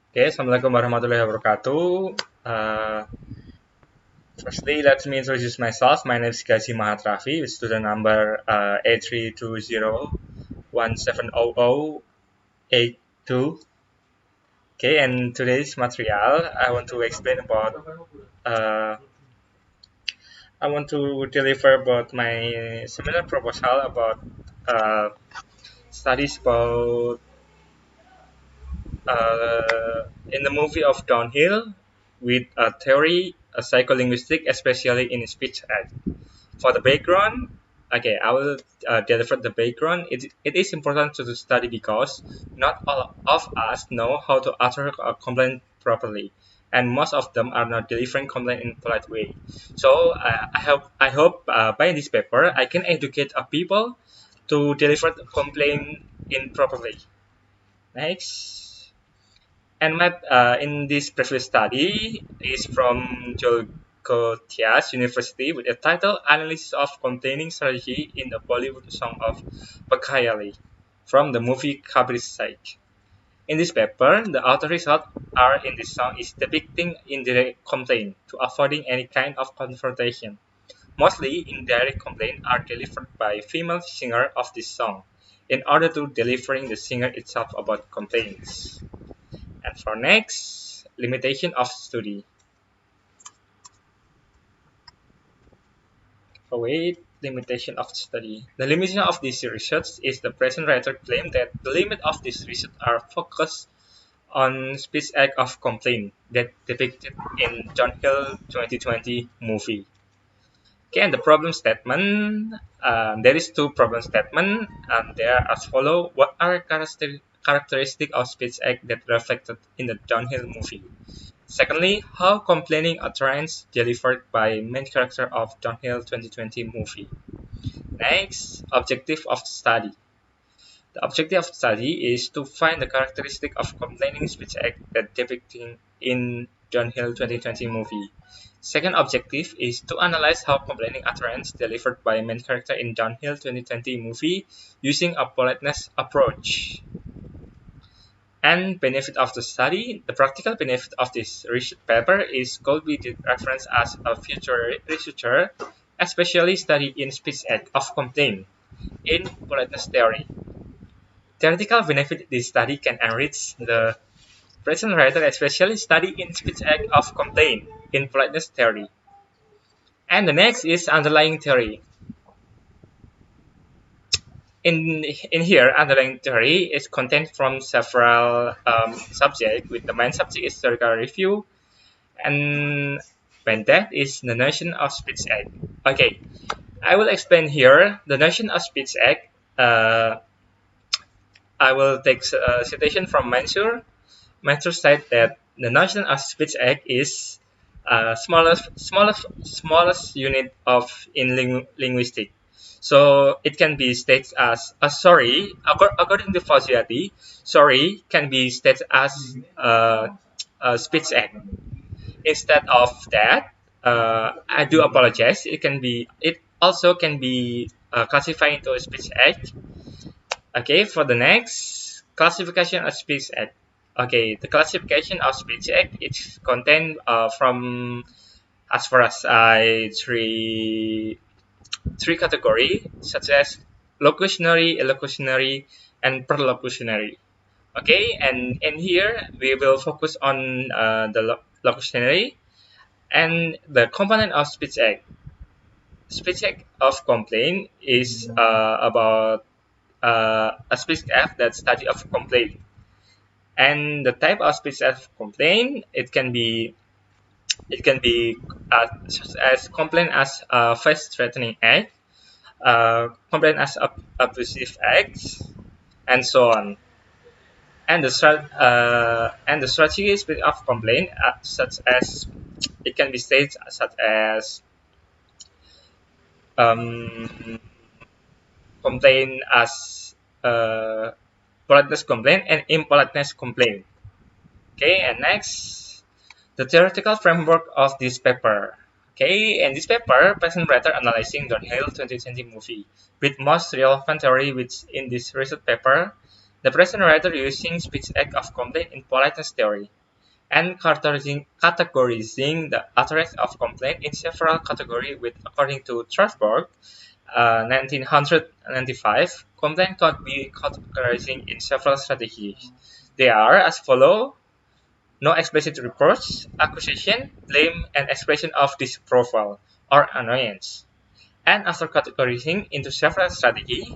Oke, Assalamualaikum warahmatullahi wabarakatuh. Uh, Firstly, let me introduce myself. My name is Gazi Mahatrafi, with student number 8320170082. Okay, and today's material, uh, I want to deliver about my seminar proposal about uh, studies about in the movie of Downhill with a theory, a psycholinguistic, especially in speech act. For the background, okay, I will deliver the background. It is important to study because not all of us know how to utter a complaint properly, and most of them are not delivering complaint in polite way. So I hope by this paper I can educate people to deliver the complaint in properly. Next. And my in this previous study is from Jolgotias University with the title Analysis of Complaining Strategy in the Bollywood Song of Pakayali from the movie Kabir Saik. In this paper, the author result are in this song is depicting indirect complaint to avoiding any kind of confrontation. Mostly indirect complaint are delivered by female singer of this song in order to delivering the singer itself about complaints. And for next, limitation of study. Oh wait, limitation of study. The limitation of this research is the present writer claim that the limit of this research are focused on speech act of complaint that depicted in John Hill 2020 movie. Okay, and the problem statement. There is two problem statement, and they are as follow. What are characteristic of speech act that reflected in the Downhill movie? Secondly, how complaining utterance delivered by main character of Downhill 2020 movie. Next, objective of study. The objective of study is to find the characteristic of complaining speech act that depicting in Downhill 2020 movie. Second objective is to analyze how complaining utterance delivered by main character in Downhill 2020 movie using a politeness approach. And benefit of the study, the practical benefit of this research paper is could be referenced as a future researcher, especially study in speech act of complaint in politeness theory. Theoretical benefit this study can enrich the present writer, especially study in speech act of complaint in politeness theory. And the next is underlying theory. In here, underlying theory is contained from several subjects, with the main subject is historical review, and when that is the notion of speech act. Okay, I will explain here the notion of speech act. I will take a citation from Mansur. Mansur said that the notion of speech act is smallest unit of in linguistic. So it can be stated as sorry. According to Fauziati, sorry can be stated as a speech act. Instead of that, I do apologize. It also can be classified into a speech act. Okay, for the next classification of speech act. Okay, the classification of speech act is contained from as far as I three category such as locutionary, illocutionary, and perlocutionary. Okay, and in here we will focus on the locutionary and the component of speech act. Speech act of complaint is about a speech act that study of complaint. And the type of speech act of complaint it can be such as complaint as face threatening act, complaint as abusive acts, and so on. And the strategy speech of complaint such as it can be stated such as um, complaint as politeness complaint and impoliteness complaint. Okay, and next, the theoretical framework of this paper. Okay, in this paper, present writer analyzing Downhill 2020 movie with most relevant theory which in this research paper, the present writer using speech act of complaint in politeness theory. and categorizing the utterance of complaint in several categories with, according to Strasbourg, 1995, complaint could be categorizing in several strategies. They are as follow: no explicit reproach, accusation, blame, and expression of disapproval or annoyance. And after categorizing into several strategies,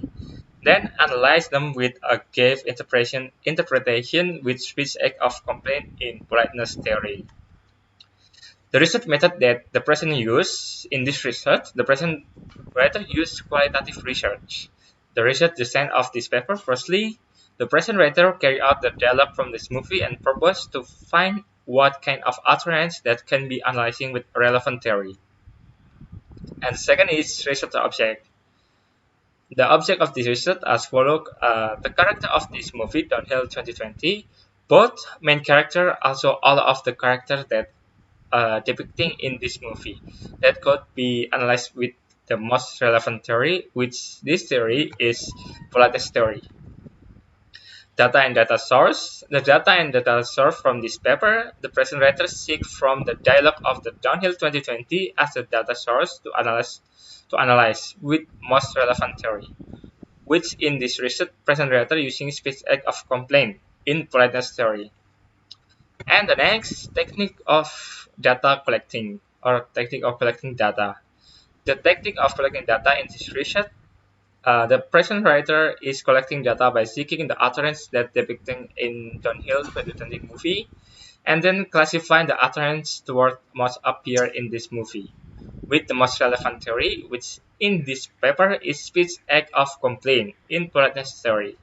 then analyze them with a gave interpretation with speech act of complaint in politeness theory. The research method that the present used in this research, the present writer used qualitative research. The research design of this paper, firstly, the present writer carried out the dialogue from this movie and proposed to find what kind of utterance that can be analyzing with relevant theory. And second is research object. The object of this research as follows: the character of this movie, Downhill 2020, both main character, also all of the characters that depicting in this movie, that could be analyzed with the most relevant theory, which this theory is politeness theory. Data and data source. The data and data source from this paper, the present writer seek from the dialogue of the Downhill 2020 as the data source to analyze with most relevant theory, which in this research present writer using speech act of complaint in politeness theory. And the next, technique of data collecting or technique of collecting data. The technique of collecting data in this research, the present writer is collecting data by seeking the utterance that depicting in Downhill 2020 movie, and then classifying the utterance toward most appear in this movie, with the most relevant theory, which in this paper is speech act of complaint in politeness theory.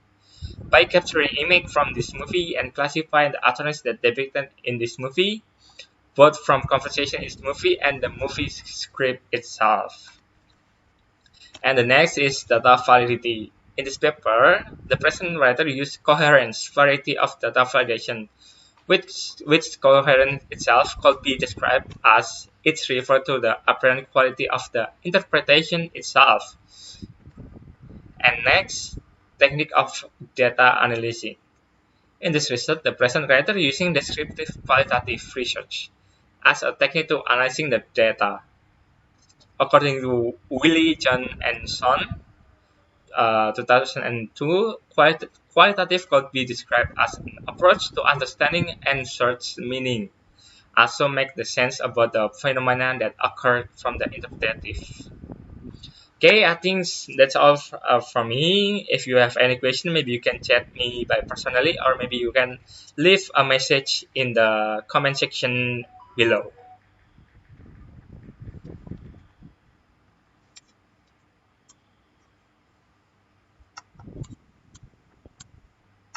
By capturing image from this movie and classifying the utterance that depicted in this movie, both from conversation in this movie and the movie script itself. And the next is data validity. In this paper, the present writer used coherence variety of data validation, which coherence itself could be described as it refers to the apparent quality of the interpretation itself. And next, technique of data analysis. In this research, the present writer using descriptive qualitative research as a technique to analyzing the data. According to Willie, John, and Son, 2002, qualitative could be described as an approach to understanding and search meaning, also make the sense about the phenomena that occur from the interpretative. Okay, I think that's all from me. If you have any question, maybe you can chat me by personally, or maybe you can leave a message in the comment section below.